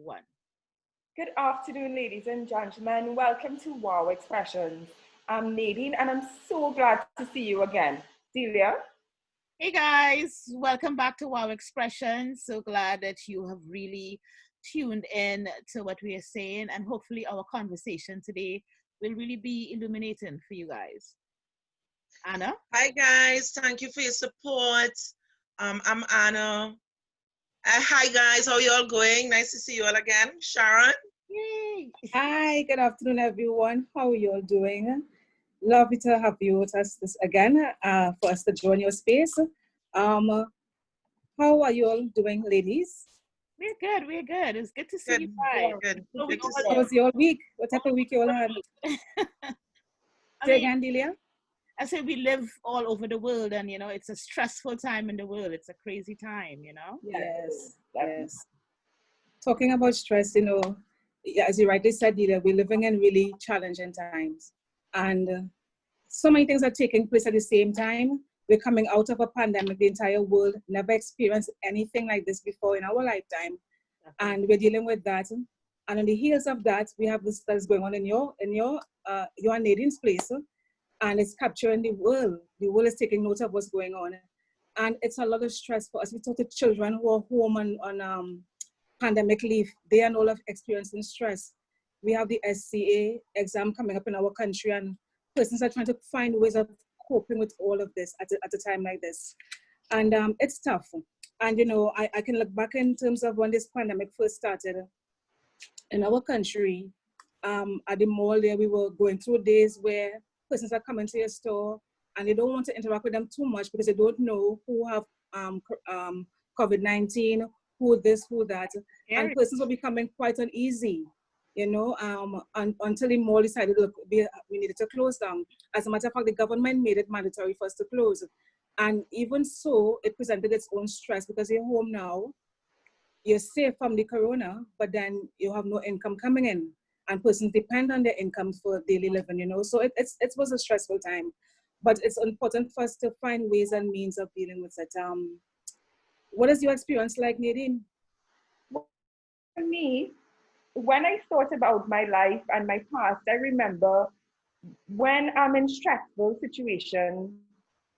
one. Good afternoon, ladies and gentlemen. Welcome to Wow Expressions. I'm Nadine, and I'm so glad to see you again. Delia? Hey guys, welcome back to Wow Expressions. So glad that you have really tuned in to what we are saying, and hopefully, our conversation today will really be illuminating for you guys. Anna? Hi guys, thank you for your support. I'm Anna. Hi guys, how you all going? Nice to see you all again. Sharon. Yay! Hi, good afternoon, everyone. How are you all doing? Lovely to have you with us this again for us to join your space. Um, how are you all doing, ladies? We're good. We're good. It's good to see you Good, guys. good, So we good to all, see How you. was your week? What type of week you all had? I Say mean, again, Delia? I say we live all over the world, and it's a stressful time in the world. It's a crazy time. Yes, Definitely. yes. Talking about stress, yeah, as you rightly said, Delia, we're living in really challenging times. And so many things are taking place at the same time. We're coming out of a pandemic. The entire world never experienced anything like this before in our lifetime, and we're dealing with that. And on the heels of that, we have this that's going on in your Nadine's place, and it's capturing the world. The world is taking note of what's going on, and it's a lot of stress for us. We talk to children who are home on pandemic leave. They are all of experiencing stress. We have the SCA exam coming up in our country, and persons are trying to find ways of coping with all of this at a time like this. And it's tough. And I can look back in terms of when this pandemic first started in our country. At the mall there, we were going through days where persons are coming to your store and they don't want to interact with them too much because they don't know who have COVID-19, who this, who that, and Scary. persons were becoming quite uneasy. Until the mall decided, look, we needed to close down. As a matter of fact, the government made it mandatory for us to close. And even so, it presented its own stress because you're home now, you're safe from the corona, but then you have no income coming in. And persons depend on their income for daily living. So it was a stressful time. But it's important for us to find ways and means of dealing with it. What is your experience like, Nadine? For me, when I thought about my life and my past, I remember when I'm in stressful situations,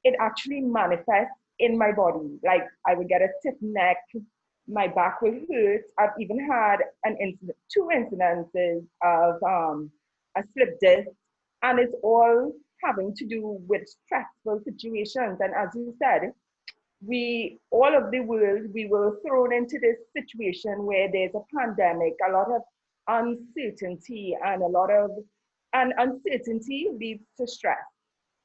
it actually manifests in my body. Like I would get a stiff neck, my back will hurt. I've even had two incidences of a slip disc, and it's all having to do with stressful situations. And as you said, all of the world, we were thrown into this situation where there's a pandemic, a lot of uncertainty, and uncertainty leads to stress.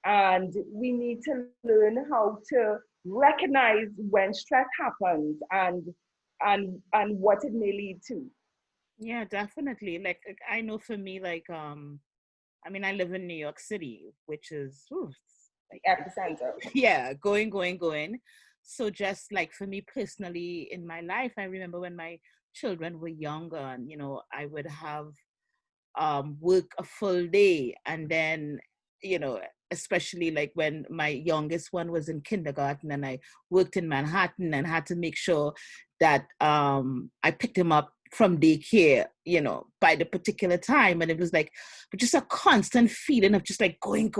And we need to learn how to recognize when stress happens and what it may lead to. Yeah, definitely. Like, I know for me, I mean, I live in New York City, which is The epicenter. yeah, going. So just like for me personally in my life, I remember when my children were younger, and I would have work a full day, and then you know especially like when my youngest one was in kindergarten and I worked in Manhattan and had to make sure that I picked him up from daycare by the particular time, and it was like just a constant feeling of just like going.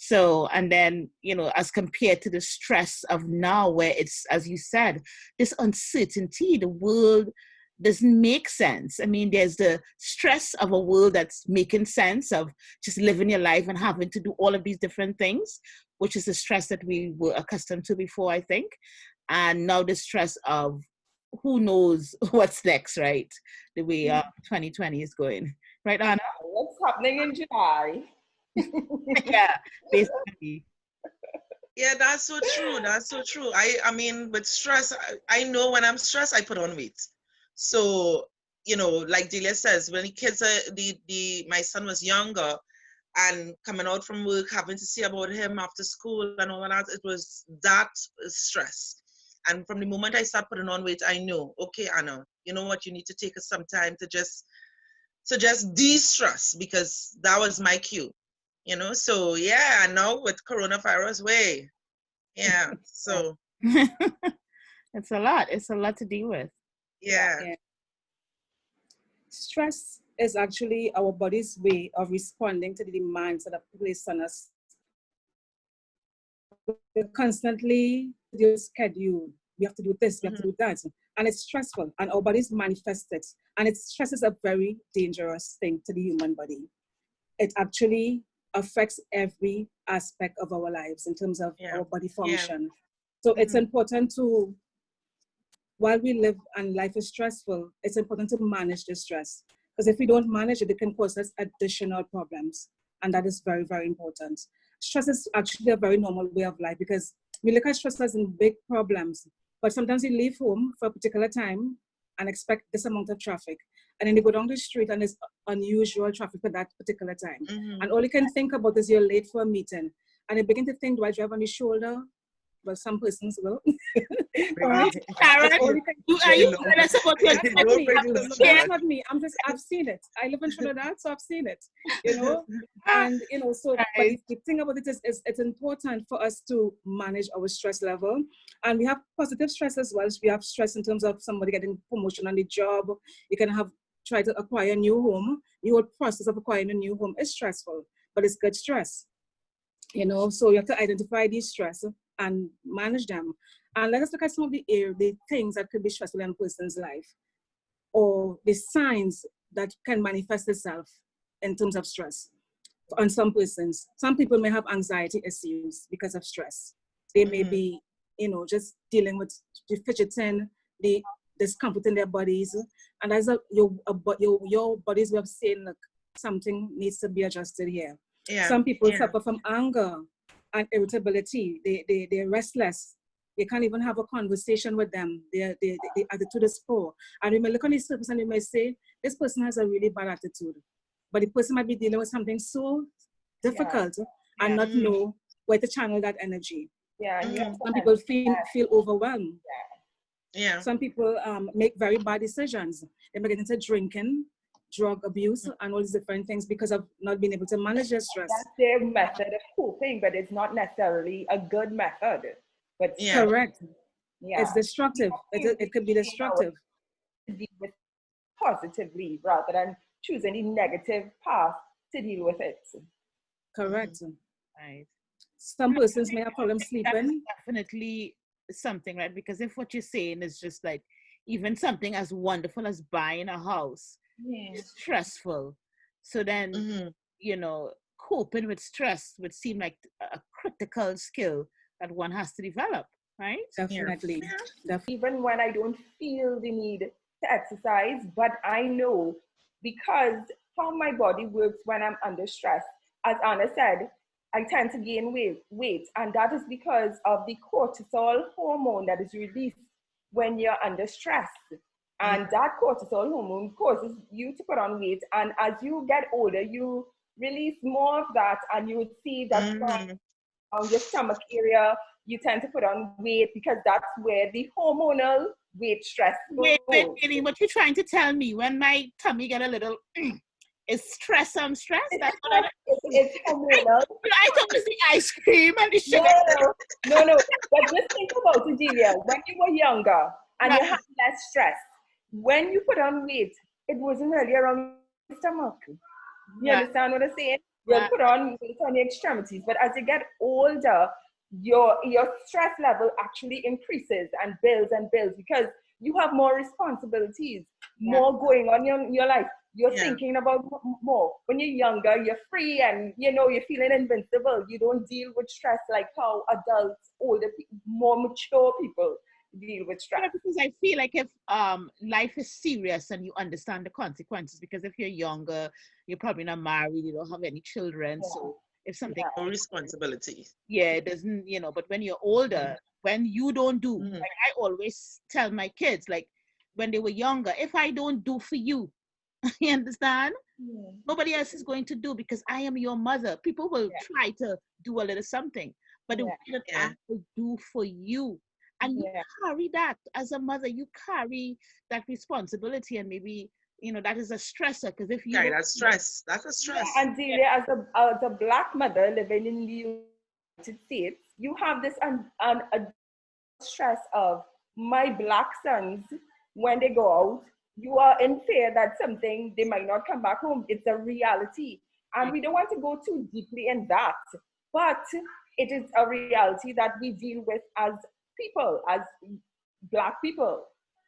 So, and then as compared to the stress of now, where it's, as you said, this uncertainty, the world doesn't make sense. I mean, there's the stress of a world that's making sense of just living your life and having to do all of these different things, which is the stress that we were accustomed to before, I think. And now the stress of who knows what's next, right? The way 2020 is going. Right, Anna? What's happening in July? Yeah, basically. Yeah, that's so true. That's so true. I mean, with stress, I know when I'm stressed, I put on weight. So, like Delia says, when the kids are my son was younger and coming out from work, having to see about him after school and all of that, it was that stress. And from the moment I start putting on weight, I know, okay, Anna, you know what, you need to take some time to just de-stress, because that was my cue. So yeah, now with coronavirus, yeah, so It's a lot. It's a lot to deal with. Yeah. Yeah. Stress is actually our body's way of responding to the demands that are placed on us. We're constantly your schedule. We have to do this, we have to do that. And it's stressful, and our bodies manifest it. And stress is a very dangerous thing to the human body. It actually affects every aspect of our lives in terms of Yeah. our body Yeah. function. So it's important to, while we live and life is stressful, it's important to manage the stress. Because if we don't manage it, it can cause us additional problems. And that is very, very important. Stress is actually a very normal way of life because we look at stress as in big problems. But sometimes you leave home for a particular time and expect this amount of traffic. And then you go down the street and there's unusual traffic for that particular time. And all you can think about is you're late for a meeting. And you begin to think, do I drive on the shoulder? Well, some persons will. Karen, are you telling us about your It's not me. I've seen it. I live in Trinidad, so I've seen it. And so but the thing about it is it's important for us to manage our stress level. And we have positive stress as well. So we have stress in terms of somebody getting promotion on the job. You can try to acquire a new home. The whole process of acquiring a new home is stressful, but it's good stress. So you have to identify these stress and manage them. And let us look at some of the things that could be stressful in a person's life, or the signs that can manifest itself in terms of stress. On some persons, some people may have anxiety issues because of stress. They may be, just dealing with the fidgeting, the discomfort in their bodies, and as your body's way of saying, look, something needs to be adjusted here. Yeah. Some people suffer from anger and irritability. They're restless. They can't even have a conversation with them. The attitude is poor. And we may look on this person and we may say, this person has a really bad attitude. But the person might be dealing with something so difficult and not know where to channel that energy. Yeah. Some people feel overwhelmed. Yeah. Some people make very bad decisions. They may get into drinking, drug abuse, and all these different things because of not being able to manage their stress. That's their method of coping, but it's not necessarily a good method. But correct. Yeah. It's destructive. It could be destructive. To deal with positively rather than choosing the negative path to deal with it. Correct. Right. Some persons may have problems sleeping. That's definitely something, right? Because if what you're saying is just like even something as wonderful as buying a house is stressful, so then coping with stress would seem like a critical skill that one has to develop, right? Definitely. Even when I don't feel the need to exercise, but I know because how my body works when I'm under stress, as Anna said, I tend to gain weight, and that is because of the cortisol hormone that is released when you're under stress. And that cortisol hormone causes you to put on weight, and as you get older, you release more of that, and you would see that on your stomach area, you tend to put on weight because that's where the hormonal weight stress goes. Wait, what you're trying to tell me when my tummy get a little... Is stress on stress? That's what it's hormonal. I thought it was the ice cream and the sugar. No. But just think about it, Delia. When you were younger and you had less stress, when you put on weight, it wasn't really around your stomach. You understand what I'm saying? You'll put on weight on your extremities. But as you get older, your stress level actually increases and builds because you have more responsibilities, more going on in your life. You're thinking about more. When you're younger, you're free and you're feeling invincible. You don't deal with stress like how adults, older people, more mature people deal with stress. Because I feel like if life is serious and you understand the consequences, because if you're younger, you're probably not married, you don't have any children. So if something no responsibility. It doesn't, but when you're older, when you don't do, like I always tell my kids, like when they were younger, if I don't do for you, you understand? Nobody else is going to do because I am your mother. People will try to do a little something, but the way that I will do for you, and you carry that as a mother, you carry that responsibility, and maybe that is a stressor because if you that's stress. That's a stress. And Delia, as a Black mother living in the United States, you have this stress of my Black sons when they go out, you are in fear that something, they might not come back home. It's a reality. And we don't want to go too deeply in that. But it is a reality that we deal with as people, as Black people.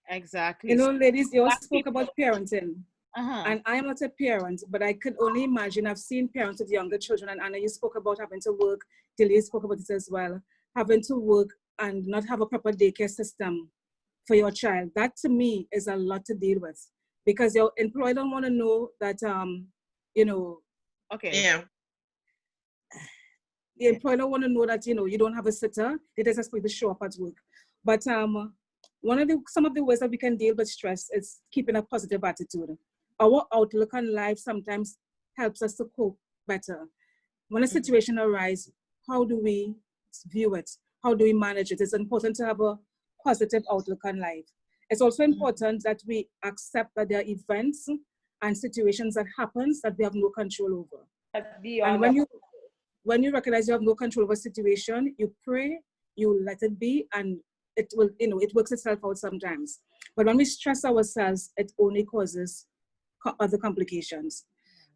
Exactly. You know, ladies, you all Black spoke people. about parenting. Uh-huh. And I am not a parent, but I could only imagine. I've seen parents with younger children, and Anna, you spoke about having to work. Delia spoke about it as well, having to work and not have a proper daycare system for your child. That to me is a lot to deal with, because your employer don't want to know that, you know, Okay. Yeah. the employer don't want to know that, you know, you don't have a sitter. They just expect you to show up at work. But some of the ways that we can deal with stress is keeping a positive attitude. Our outlook on life sometimes helps us to cope better. When a situation arises, how do we view it? How do we manage it? It's important to have a positive outlook on life. It's also important that we accept that there are events and situations that happens that we have no control over. And when you recognize you have no control over a situation, you pray, you let it be, and it will, you know, it works itself out sometimes. But when we stress ourselves, it only causes other complications.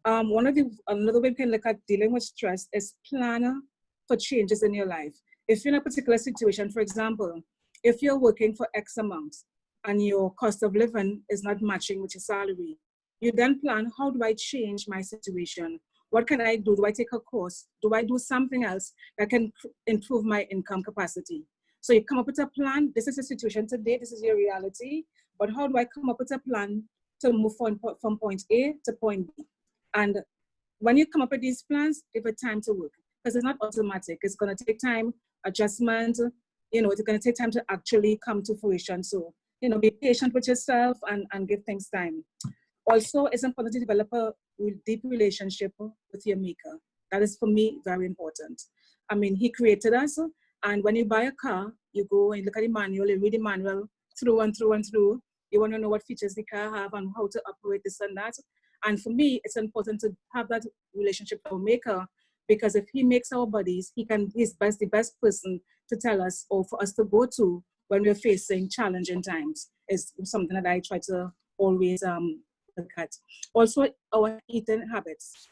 Another way we can look at dealing with stress is plan for changes in your life. If you're in a particular situation, for example, if you're working for X amount and your cost of living is not matching with your salary, you then plan, how do I change my situation? What can I do? Do I take a course? Do I do something else that can improve my income capacity? So you come up with a plan. This is the situation today. This is your reality. But how do I come up with a plan to move from point A to point B? And when you come up with these plans, give it time to work, because it's not automatic. It's going to take time, adjustment. You know, it's going to take time to actually come to fruition. So, you know, be patient with yourself and give things time. Also, it's important to develop a deep relationship with your maker. That is, for me, very important. I mean, he created us, and when you buy a car, you go and look at the manual, you read the manual through and through and through. You want to know what features the car have and how to operate this and that. And for me, it's important to have that relationship with our maker, because if he makes our bodies, he's the best person to tell us or for us to go to when we're facing challenging times. Is something that I try to always look at. Also, our eating habits.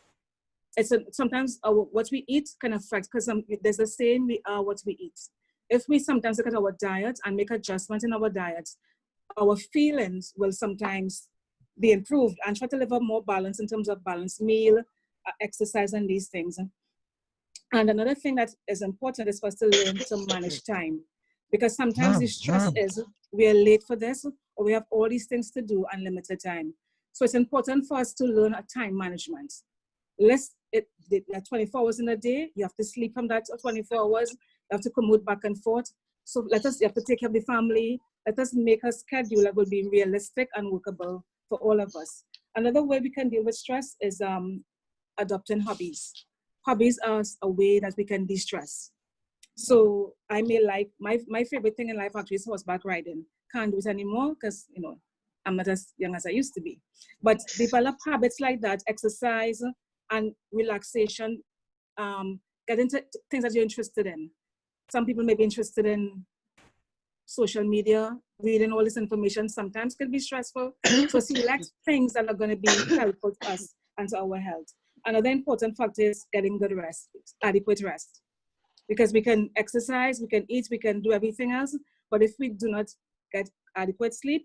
Sometimes what we eat can affect, because there's a saying, we are what we eat. If we sometimes look at our diet and make adjustments in our diet, our feelings will sometimes be improved, and try to live a more balance in terms of balanced meal, exercise, and these things. And another thing that is important is for us to learn to manage time, because sometimes the stress is we are late for this, or we have all these things to do and limited time. So it's important for us to learn a time management. There are 24 hours in a day. You have to sleep from that 24 hours. You have to commute back and forth. So you have to take care of the family. Let us make a schedule that will be realistic and workable for all of us. Another way we can deal with stress is adopting hobbies. Hobbies are a way that we can de-stress. So I may like, my favorite thing in life actually is horseback riding. Can't do it anymore because, you know, I'm not as young as I used to be. But develop habits like that, exercise and relaxation, get into things that you're interested in. Some people may be interested in social media, reading all this information sometimes can be stressful. So select things that are going to be helpful to us and to our health. Another important factor is getting good rest, adequate rest. Because we can exercise, we can eat, we can do everything else, but if we do not get adequate sleep,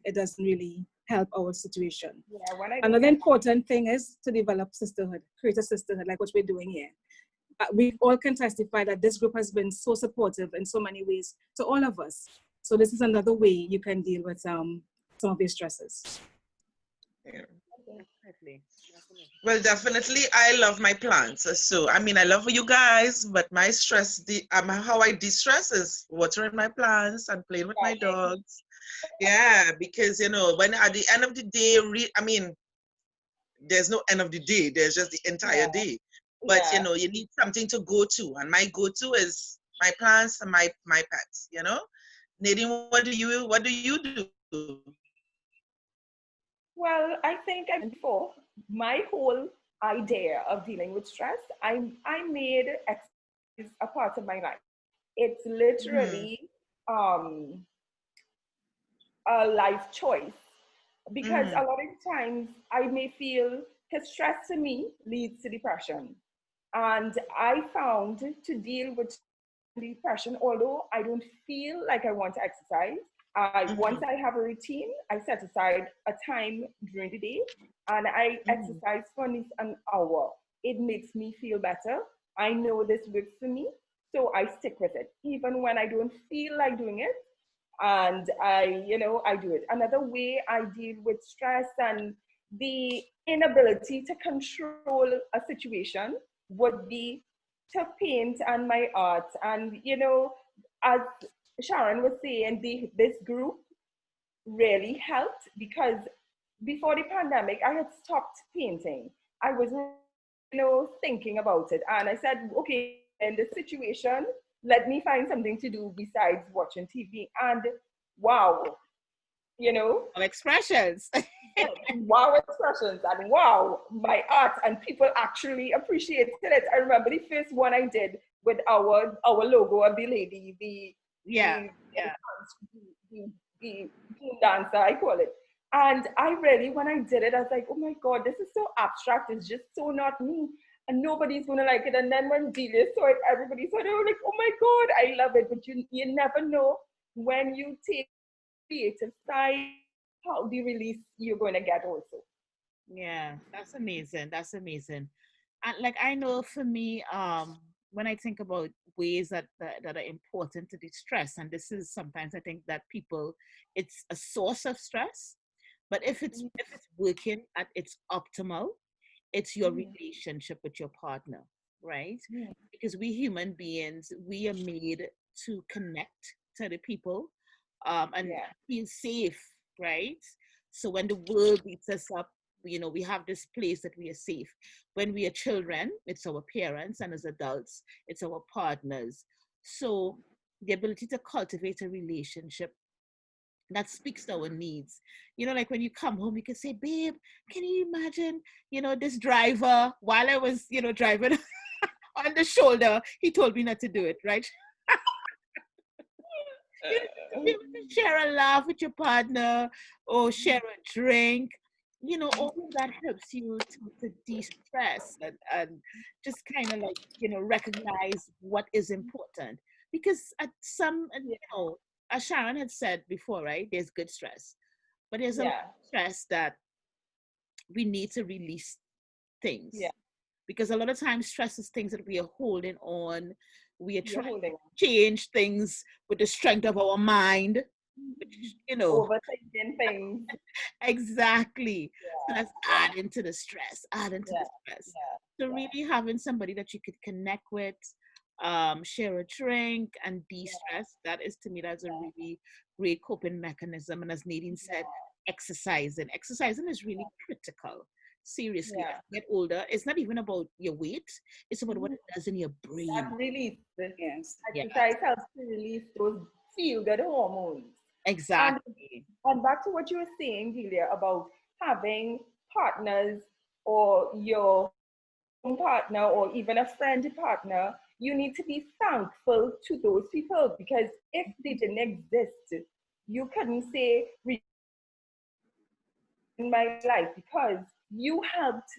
it doesn't really help our situation. Yeah, another important thing is to develop sisterhood, create a sisterhood like what we're doing here. We all can testify that this group has been so supportive in so many ways to all of us. So this is another way you can deal with some of these stresses. Yeah. Well, definitely, I love my plants. So, I mean, I love you guys, but my stress, how I de-stress is watering my plants and playing with my dogs. Yeah, because, you know, when at the end of the day, I mean, there's no end of the day. There's just the entire day. But, you know, you need something to go to. And my go-to is my plants and my pets, you know? Nadine, what do you do? Well, I think before, my whole idea of dealing with stress, I made exercise a part of my life. It's literally a life choice, because Mm-hmm. a lot of times I may feel, because stress to me leads to depression. And I found to deal with depression, although I don't feel like I want to exercise, Mm-hmm. once I have a routine, I set aside a time during the day and I Mm-hmm. exercise for at least an hour. It makes me feel better. I know this works for me, so I stick with it, even when I don't feel like doing it. And I do it. Another way I deal with stress and the inability to control a situation would be to paint and my art. And as Sharon was saying, this group really helped, because before the pandemic I had stopped painting. I wasn't thinking about it, and I said, okay, in this situation, let me find something to do besides watching TV. And wow, you know Of expressions. wow expressions, and wow, my art, and people actually appreciated it. I remember the first one I did with our logo of the lady, Yeah, the yeah. the, the boom dancer, I call it. And I really, when I did it, I was like, oh my God, this is so abstract. It's just so not me. And nobody's gonna like it. And then when Delia saw it, everybody saw it. They were like, oh my God, I love it. But you never know when you take creative side, how the release you're going to get also. Yeah, that's amazing. That's amazing. And like I know for me, when I think about ways that are important to distress, and this is sometimes I think that people, it's a source of stress, but if it's working at its optimal, it's your Mm-hmm. relationship with your partner, right? Yeah. Because we human beings, we are made to connect to the people, and Yeah. feel safe, right? So when the world beats us up, we have this place that we are safe. When we are children, it's our parents, and as adults, it's our partners. So the ability to cultivate a relationship that speaks to our needs. Like when you come home, you can say, babe, can you imagine, this driver, while I was, driving on the shoulder, he told me not to do it, right? To be able to share a laugh with your partner or share a drink, all of that helps you to de-stress and just kind of like, recognize what is important. Because at some, Yeah. as Sharon had said before, right, there's good stress, but there's a lot Yeah. of stress that we need to release Yeah. things, because a lot of times stress is things that we are holding on. We are You're trying holding to change things with the strength of our mind, which, overthinking things. exactly. So that's Yeah. adding to the stress, adding to the Yeah. stress. Yeah. So Yeah. really having somebody that you could connect with, share a drink and Yeah. de-stress, that is to me, that's a really great coping mechanism. And as Nadine said, exercising. Exercising is really critical. Seriously, Yeah. as you get older, it's not even about your weight, it's about what Mhm. it does in your That brain. release, the Yes. Yeah, exercise helps to release those feel good hormones. And exactly. back to what you were saying, Julia, about having partners, or your partner, or even a friend partner, you need to be thankful to those people, because if they didn't exist, you couldn't say in my life, because you helped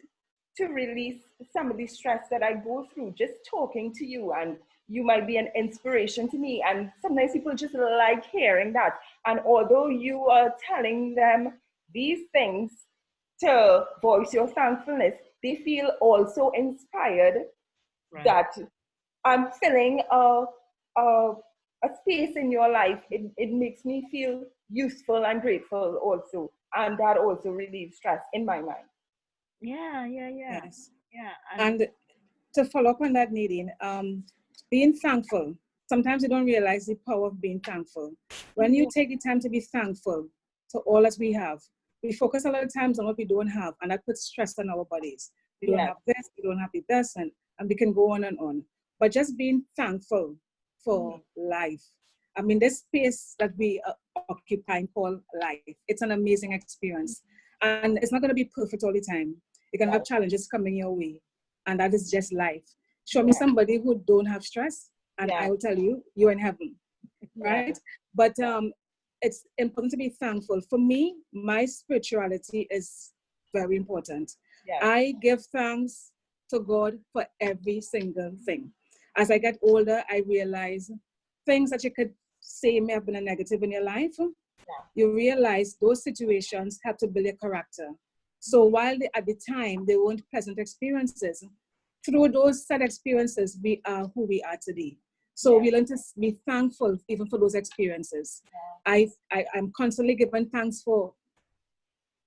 to release some of the stress that I go through just talking to you, and you might be an inspiration to me. And sometimes people just like hearing that. And although you are telling them these things to voice your thankfulness, they feel also inspired Right. that I'm filling a, a space in your life. It makes me feel useful and grateful also. And that also relieves stress in my mind. Yeah, yeah, yeah. Yes. Yeah. And And to follow up on that, Nadine, being thankful. Sometimes you don't realize the power of being thankful. When you Yeah. take the time to be thankful to all that we have, we focus a lot of times on what we don't have, and that puts stress on our bodies. We don't Yes. have this, we don't have the best, and we can go on and on. But just being thankful for life. I mean, this space that we occupy called life, it's an amazing experience. And it's not going to be perfect all the time. You're going to have Right. challenges coming your way, and that is just life. Show me Yeah. somebody who don't have stress, and Yeah. I will tell you, you're in heaven, Yeah. right? But Yeah. it's important to be thankful. For me, my spirituality is very important. Yes. I give thanks to God for every single thing. As I get older, I realize things that you could say may have been a negative in your life, you realize those situations have to build your character. So while at the time they weren't pleasant experiences, through those sad experiences, we are who we are today. So we learn to be thankful even for those experiences. I'm constantly giving thanks for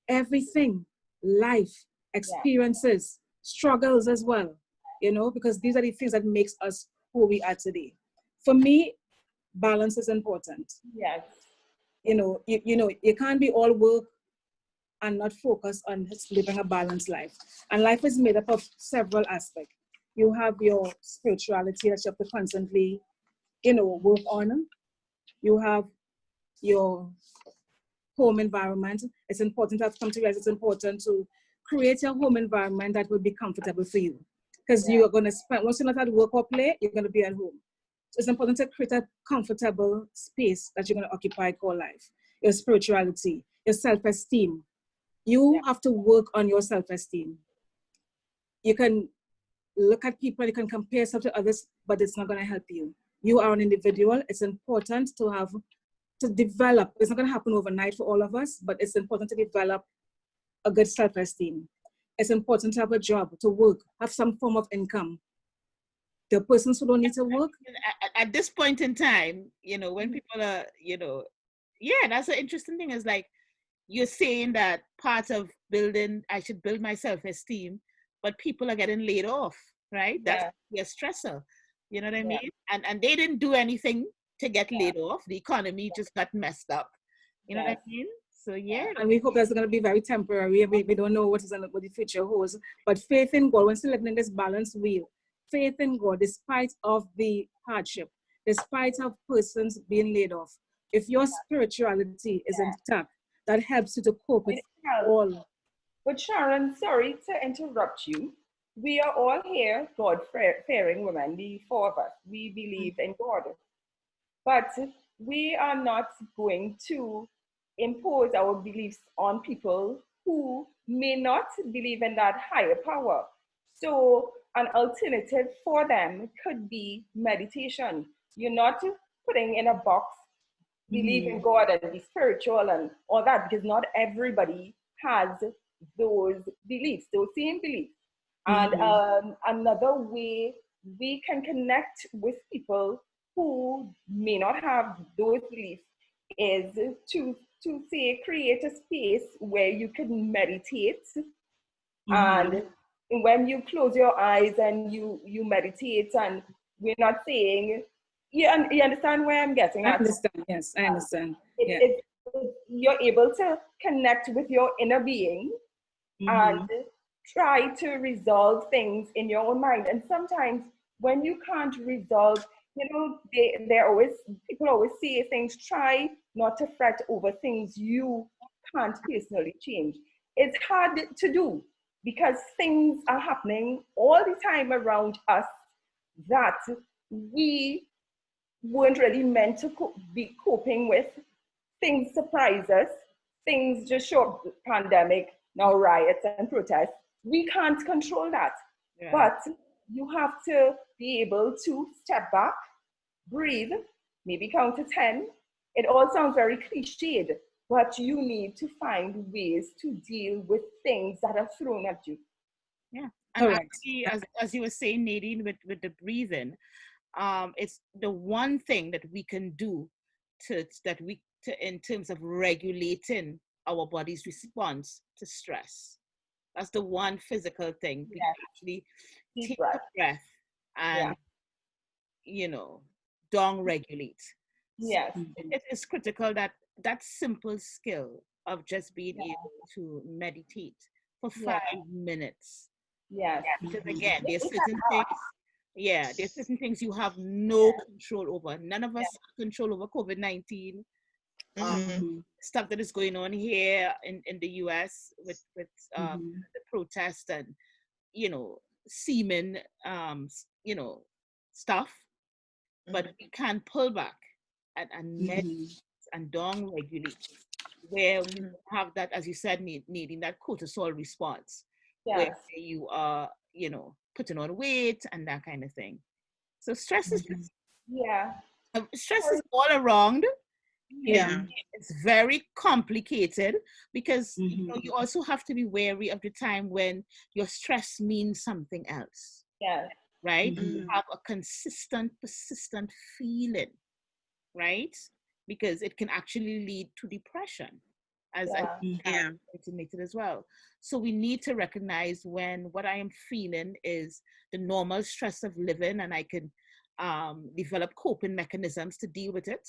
everything, life, experiences, struggles as well, because these are the things that makes us who we are today. For me, balance is important. Yes. You can't be all work and not focus on living a balanced life. And life is made up of several aspects. You have your spirituality that you have to constantly, work on. You have your home environment. It's important to have come to realize it's important to create your home environment that will be comfortable for you. Because you are going to spend, once you're not at work or play, you're going to be at home. So it's important to create a comfortable space that you're going to occupy called life. Your spirituality, your self-esteem. You have to work on your self-esteem. You can look at people, you can compare yourself to others, but it's not going to help you. You are an individual. It's important to develop. It's not going to happen overnight for all of us, but it's important to develop a good self-esteem. It's important to have a job, to work, have some form of income. The persons who don't need to work. At this point in time, when people are, that's an interesting thing. Is like, you're saying that part of I should build my self-esteem, but people are getting laid off, right? That's a stressor. You know what I mean? And they didn't do anything to get laid off. The economy just got messed up. You know what I mean? So and we hope that's going to be very temporary. We don't know what the future holds. But faith in God, when still living in this balanced wheel, faith in God, despite of the hardship, despite of persons being laid off, if your spirituality is intact, that helps you to cope with all. But Sharon, sorry to interrupt you. We are all here God-fearing women, the four of us. We believe in God. But we are not going to impose our beliefs on people who may not believe in that higher power. So an alternative for them could be meditation. You're not putting in a box, believe in God and be spiritual and all that, because not everybody has those beliefs, those same beliefs. And another way we can connect with people who may not have those beliefs is to say create a space where you can meditate. And when you close your eyes and you meditate, and we're not saying, you understand where I'm getting at? I understand, yes, I understand. You're able to connect with your inner being and try to resolve things in your own mind. And sometimes when you can't resolve, people always say things, try not to fret over things you can't personally change. It's hard to do because things are happening all the time around us that we weren't really meant to be coping with. Things surprise us. Things just show up, pandemic, now riots and protests. We can't control that. Yeah. But you have to be able to step back, breathe, maybe count to 10. It all sounds very cliched, but you need to find ways to deal with things that are thrown at you. Yeah. And actually, as you were saying, Nadine, with the breathing, it's the one thing that we can do in terms of regulating our body's response to stress. That's the one physical thing. We can actually take a breath and, down regulate. Yes. So it is critical that simple skill of just being able to meditate for 5 minutes. Yes. Because again, there's certain things you have no control over. None of us have control over COVID-19. Stuff that is going on here in the US with the protest and semen stuff, but we can pull back and meditate and down regulate, where we Mhm. have that, as you said, needing that cortisol response, where Yes. you are, putting on weight and that kind of thing. So stress is Mhm. Yeah. stress is all around. It, Yeah. Yeah. it's very complicated because Mhm. you also have to be wary of the time when your stress means something else, Yes. right? You Mhm. Mhm. have a consistent, persistent feeling, right? Because it can actually lead to depression, as Yeah. Yeah. intimated as well. So we need to recognize when what I am feeling is the normal stress of living, and I can develop coping mechanisms to deal with it,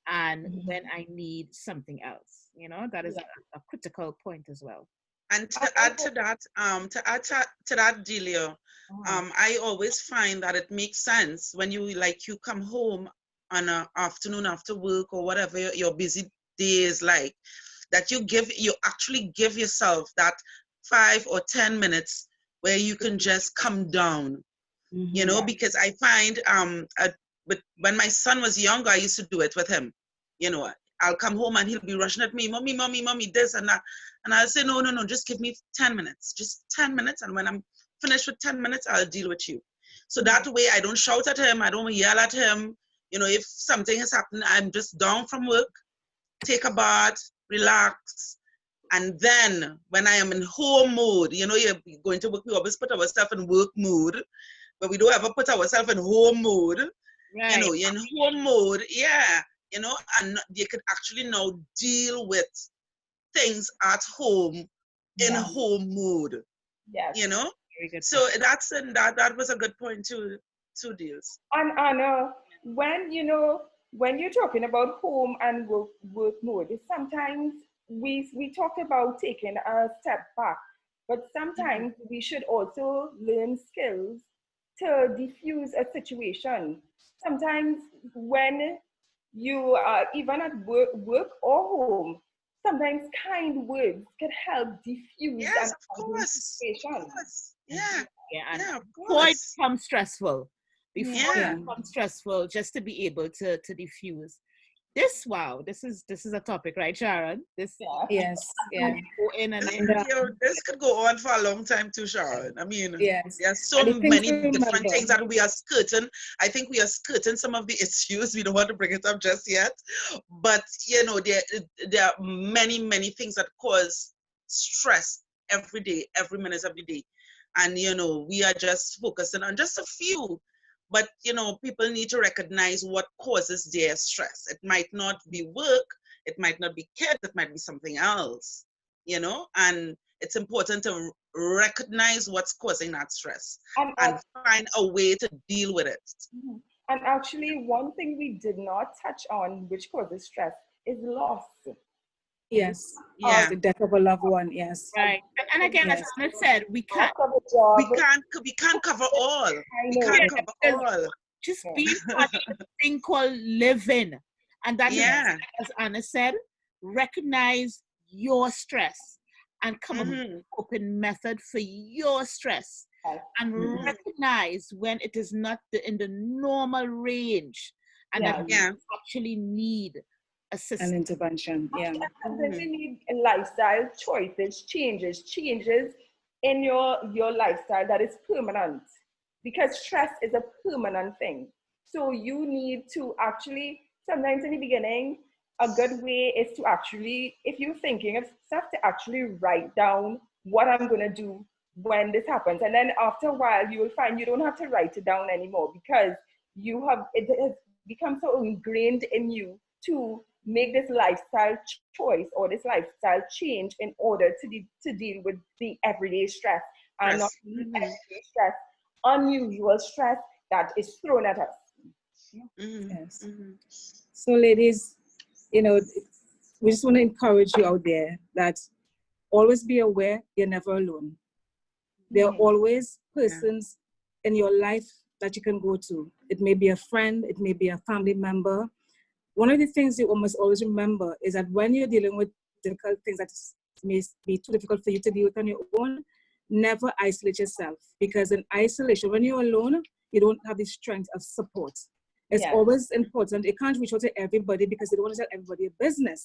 and Mhm. when I need something else. That is Yeah. a critical point as well. And And to add to that, Delia, Uh-huh. I always find that it makes sense when you come home on an afternoon after work or whatever your busy day is like, that you actually give yourself that 5 or 10 minutes where you can just come down, Mhm. because I find but when my son was younger, I used to do it with him. You know, I'll come home and he'll be rushing at me, mommy, mommy, mommy, this and that. And I'll say, no, no, no, just give me 10 minutes, just 10 minutes. And when I'm finished with 10 minutes, I'll deal with you. So that way I don't shout at him. I don't yell at him. If something has happened, I'm just down from work, take a bath, relax. And then when I am in home mode, you're going to work, we always put ourselves in work mode, but we don't ever put ourselves in home mode. Right. You're in home mode, yeah, and you could actually now deal with things at home in Yeah. home mode, Yes. you know. Very good So point. that was a good point too, Deals. And Anna, when you're talking about home and work mode, sometimes we talked about taking a step back, but Mm-hmm. sometimes we should also learn skills to diffuse a situation. Sometimes when you are even at work or home, sometimes kind words can help diffuse an Yes, of argument course, of situation. course, yeah, Yeah, and yeah, of before it course, becomes stressful, before it yeah. Yeah. becomes stressful, just to be able to diffuse. This is a topic, right, Sharon? This Yeah. Yes. Yeah. go in and This in. And could, this could go on for a long time too, Sharon. I mean, yes. there are so And the thing to many different remember. things that we are skirting. I think we are skirting some of the issues. We don't want to bring it up just yet. But, there are many, many things that cause stress every day, every minute of the day. And, we are just focusing on just a few. But, people need to recognize what causes their stress. It might not be work. It might not be kids. It might be something else, and it's important to recognize what's causing that stress And and find a way to deal with it. Mhm. And actually, one thing we did not touch on, which causes stress, is loss. Yes. Um, Yes. Yeah, The death of a loved one. Yes. Right. And again, as Yes. Anna said, we loss can't. of a job. we can't cover all. I We know. can't Yeah, cover because all. just Yeah. being part of the thing called living, and that is, Yes. Yeah. as Anna said, recognize your stress and come up with Mm-hmm. a coping method for your stress, Yes. and Mm-hmm. recognize when it is not in the normal range, and that Yes. Mhm. Yeah. you actually need An assistance. intervention. Yeah. And sometimes Mm-hmm. you need lifestyle choices, changes in your lifestyle that is permanent, because stress is a permanent thing. So you need to actually, sometimes in the beginning, a good way is to actually, if you're thinking of stuff, to actually write down what I'm going to do when this happens. And then after a while, you will find you don't have to write it down anymore, because it has become so ingrained in you to make this lifestyle choice or this lifestyle change in order to deal with the everyday stress, and not Stress. the Mm-hmm. everyday stress, unusual stress that is thrown at us. Mm-hmm. Yes. Mm-hmm. So, ladies, we just want to encourage you out there that always be aware you're never alone. There are Mhm. always Yeah. persons in your life that you can go to. It may be a friend, it may be a family member. One of the things you must always remember is that when you're dealing with difficult things that may be too difficult for you to deal with on your own, never isolate yourself. Because in isolation, when you're alone, you don't have the strength of support. It's Yeah. always important. You can't reach out to everybody because you don't want to tell everybody your business.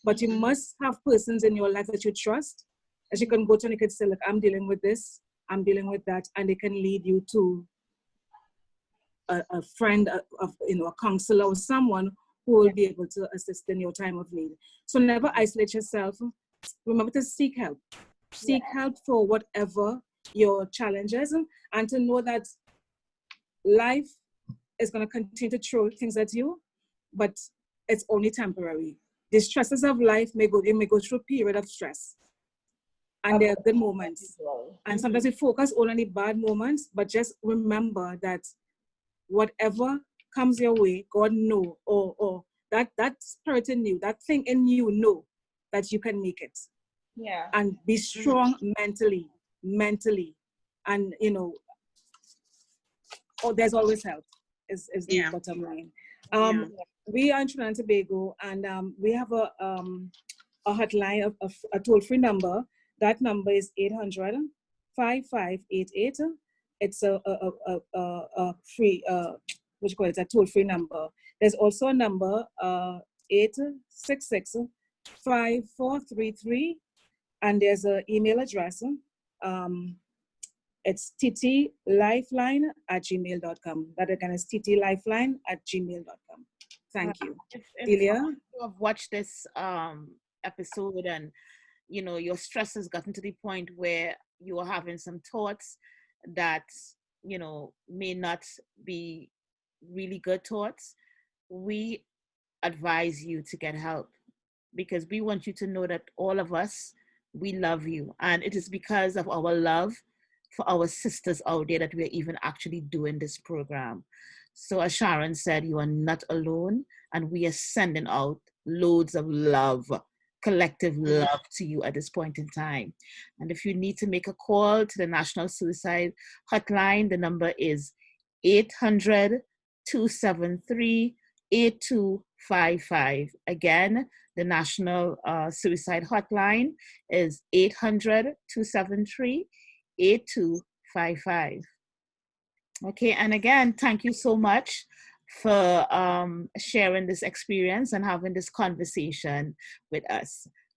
But you must have persons in your life that you trust, that you can go to and you can say, look, I'm dealing with this, I'm dealing with that, and they can lead you to a friend, a counselor, or someone who will be able to assist in your time of need. So never isolate yourself. Remember to seek help. Seek help for whatever your challenge is, and to know that life is going to continue to throw things at you, but it's only temporary. The stresses of life you may go through a period of stress, and there are good moments. And sometimes we focus only on the bad moments, but just remember that whatever comes your way, God know, or that spirit in you, that thing in you know that you can make it. Yeah. And be strong mentally. And there's always help is the bottom line. We are in Trinidad and Tobago, and we have a hotline, a toll-free number. That number is 800-5588. It's a free, it's a toll-free number. There's also a number, 866-5433, and there's an email address. It's ttlifeline@gmail.com. That again is ttlifeline@gmail.com. Thank you. If Delia? you have watched this episode and your stress has gotten to the point where you are having some thoughts that may not be really good thoughts, we advise you to get help, because we want you to know that all of us, we love you, and it is because of our love for our sisters out there that we're even actually doing this program. So as Sharon said, you are not alone, and we are sending out loads of love, collective love to you at this point in time. And if you need to make a call to the National Suicide Hotline, the number is 800-273-8255. Again, the National Suicide Hotline is 800-273-8255. Okay, and again, thank you so much for sharing this experience and having this conversation with us.